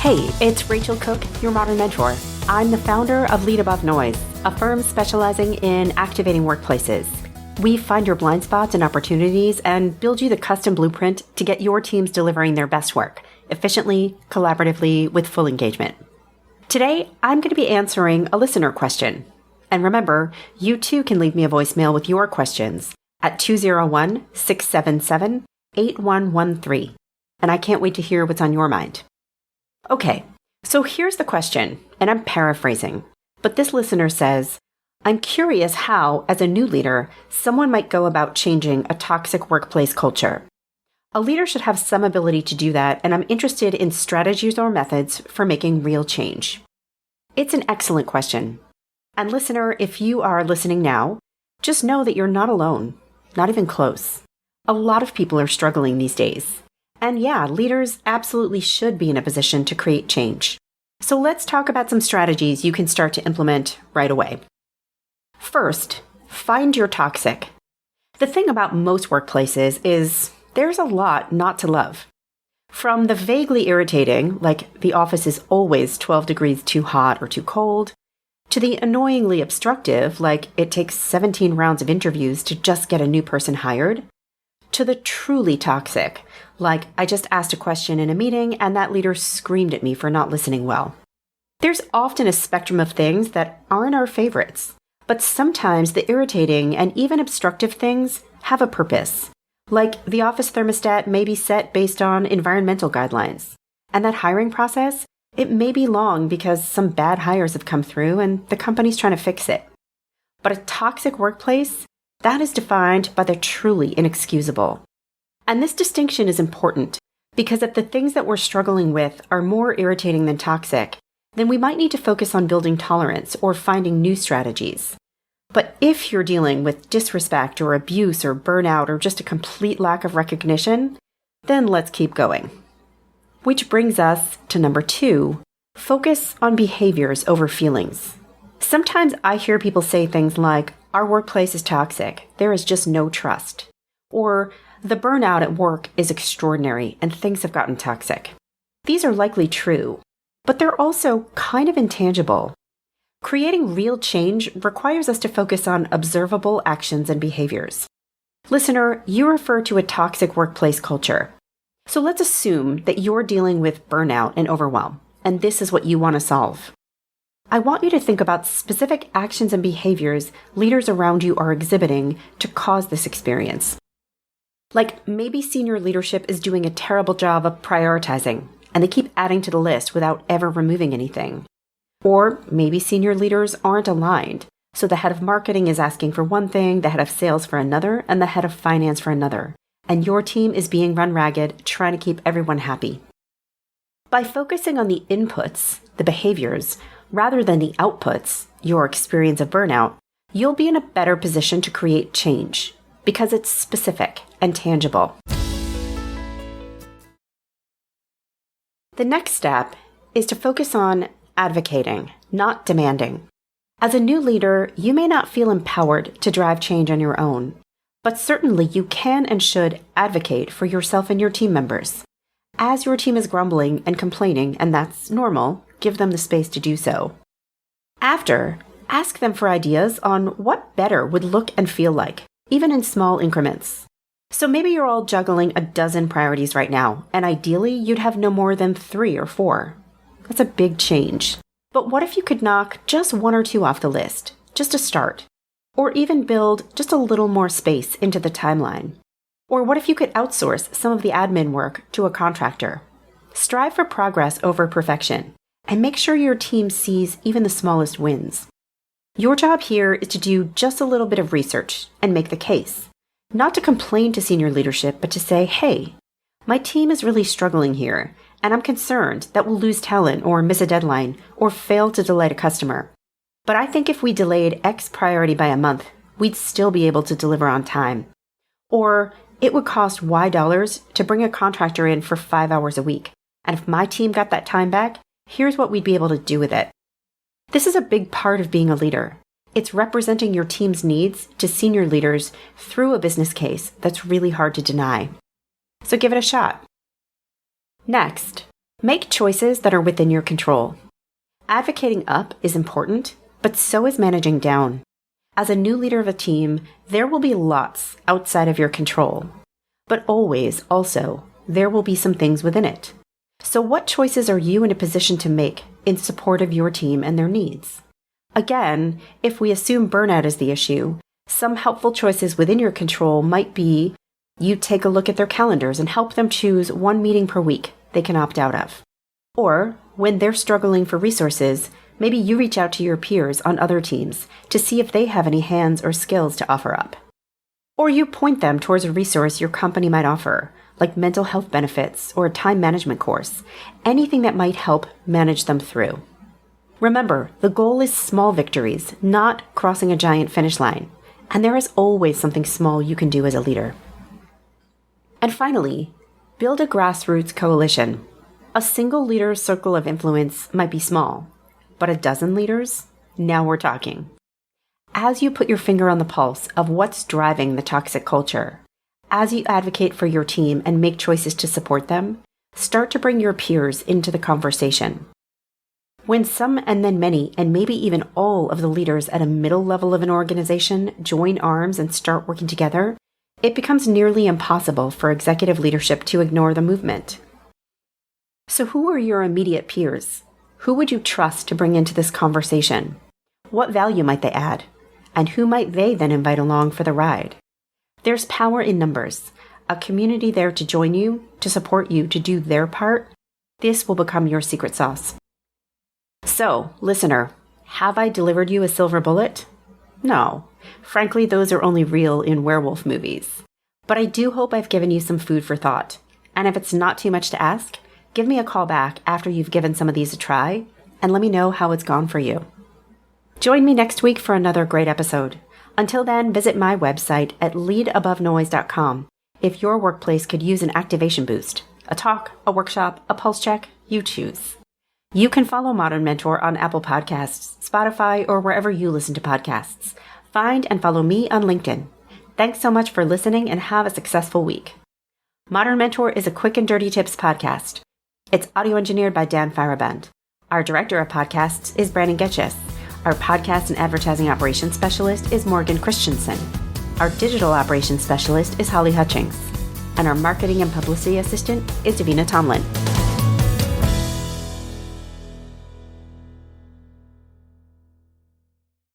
Hey, it's Rachel Cooke, your modern mentor. I'm the founder of Lead Above Noise, a firm specializing in activating workplaces. We find your blind spots and opportunities and build you the custom blueprint to get your teams delivering their best work, efficiently, collaboratively, with full engagement. Today, I'm going to be answering a listener question. And remember, you too can leave me a voicemail with your questions at 201-677-8113. And I can't wait to hear what's on your mind. Okay, so here's the question, and I'm paraphrasing, but this listener says, I'm curious how, as a new leader, someone might go about changing a toxic workplace culture. A leader should have some ability to do that, and I'm interested in strategies or methods for making real change. It's an excellent question. And listener, if you are listening now, just know that you're not alone, not even close. A lot of people are struggling these days. And yeah, leaders absolutely should be in a position to create change. So let's talk about some strategies you can start to implement right away. First, find your toxic. The thing about most workplaces is there's a lot not to love. From the vaguely irritating, like the office is always 12 degrees too hot or too cold, to the annoyingly obstructive, like it takes 17 rounds of interviews to just get a new person hired, to the truly toxic, like I just asked a question in a meeting and that leader screamed at me for not listening well. There's often a spectrum of things that aren't our favorites, but sometimes the irritating and even obstructive things have a purpose. Like the office thermostat may be set based on environmental guidelines, and that hiring process, it may be long because some bad hires have come through and the company's trying to fix it. But a toxic workplace, that is defined by the truly inexcusable. And this distinction is important because if the things that we're struggling with are more irritating than toxic, then we might need to focus on building tolerance or finding new strategies. But if you're dealing with disrespect or abuse or burnout or just a complete lack of recognition, then let's keep going. Which brings us to number 2, focus on behaviors over feelings. Sometimes I hear people say things like, our workplace is toxic, there is just no trust. Or, the burnout at work is extraordinary and things have gotten toxic. These are likely true, but they're also kind of intangible. Creating real change requires us to focus on observable actions and behaviors. Listener, you refer to a toxic workplace culture. So let's assume that you're dealing with burnout and overwhelm, and this is what you want to solve. I want you to think about specific actions and behaviors leaders around you are exhibiting to cause this experience. Like maybe senior leadership is doing a terrible job of prioritizing, and they keep adding to the list without ever removing anything. Or maybe senior leaders aren't aligned, so the head of marketing is asking for one thing, the head of sales for another, and the head of finance for another, and your team is being run ragged, trying to keep everyone happy. By focusing on the inputs, the behaviors, rather than the outputs, your experience of burnout, you'll be in a better position to create change because it's specific and tangible. The next step is to focus on advocating, not demanding. As a new leader, you may not feel empowered to drive change on your own, but certainly you can and should advocate for yourself and your team members. As your team is grumbling and complaining, and that's normal, give them the space to do so. After, ask them for ideas on what better would look and feel like, even in small increments. So maybe you're all juggling a dozen priorities right now, and ideally you'd have no more than 3 or 4. That's a big change. But what if you could knock just 1 or 2 off the list, just to start? Or even build just a little more space into the timeline? Or what if you could outsource some of the admin work to a contractor? Strive for progress over perfection, and make sure your team sees even the smallest wins. Your job here is to do just a little bit of research and make the case. Not to complain to senior leadership, but to say, hey, my team is really struggling here, and I'm concerned that we'll lose talent or miss a deadline or fail to delight a customer. But I think if we delayed X priority by a month, we'd still be able to deliver on time. Or it would cost Y dollars to bring a contractor in for 5 hours a week. And if my team got that time back, here's what we'd be able to do with it. This is a big part of being a leader. It's representing your team's needs to senior leaders through a business case that's really hard to deny. So give it a shot. Next, Make choices that are within your control. Advocating up is important, but so is managing down. As a new leader of a team, there will be lots outside of your control, but always also there will be some things within it. So what choices are you in a position to make in support of your team and their needs? Again, if we assume burnout is the issue, some helpful choices within your control might be you take a look at their calendars and help them choose one meeting per week they can opt out of. Or when they're struggling for resources, maybe you reach out to your peers on other teams to see if they have any hands or skills to offer up. Or you point them towards a resource your company might offer, like mental health benefits or a time management course, anything that might help manage them through. Remember, the goal is small victories, not crossing a giant finish line, and there is always something small you can do as a leader. And finally, build a grassroots coalition. A single leader's circle of influence might be small, but a dozen leaders? Now we're talking. As you put your finger on the pulse of what's driving the toxic culture, as you advocate for your team and make choices to support them, start to bring your peers into the conversation. When some and then many, and maybe even all of the leaders at a middle level of an organization join arms and start working together, it becomes nearly impossible for executive leadership to ignore the movement. So who are your immediate peers? Who would you trust to bring into this conversation? What value might they add? And who might they then invite along for the ride? There's power in numbers, a community there to join you, to support you, to do their part. This will become your secret sauce. So, listener, have I delivered you a silver bullet? No. Frankly, those are only real in werewolf movies. But I do hope I've given you some food for thought. And if it's not too much to ask, give me a call back after you've given some of these a try, and let me know how it's gone for you. Join me next week for another great episode. Until then, visit my website at leadabovenoise.com if your workplace could use an activation boost, a talk, a workshop, a pulse check, you choose. You can follow Modern Mentor on Apple Podcasts, Spotify, or wherever you listen to podcasts. Find and follow me on LinkedIn. Thanks so much for listening and have a successful week. Modern Mentor is a quick and dirty tips podcast. It's audio engineered by Dan Farabend. Our director of podcasts is Brandon Getches. Our podcast and advertising operations specialist is Morgan Christensen. Our digital operations specialist is Holly Hutchings. And our marketing and publicity assistant is Davina Tomlin.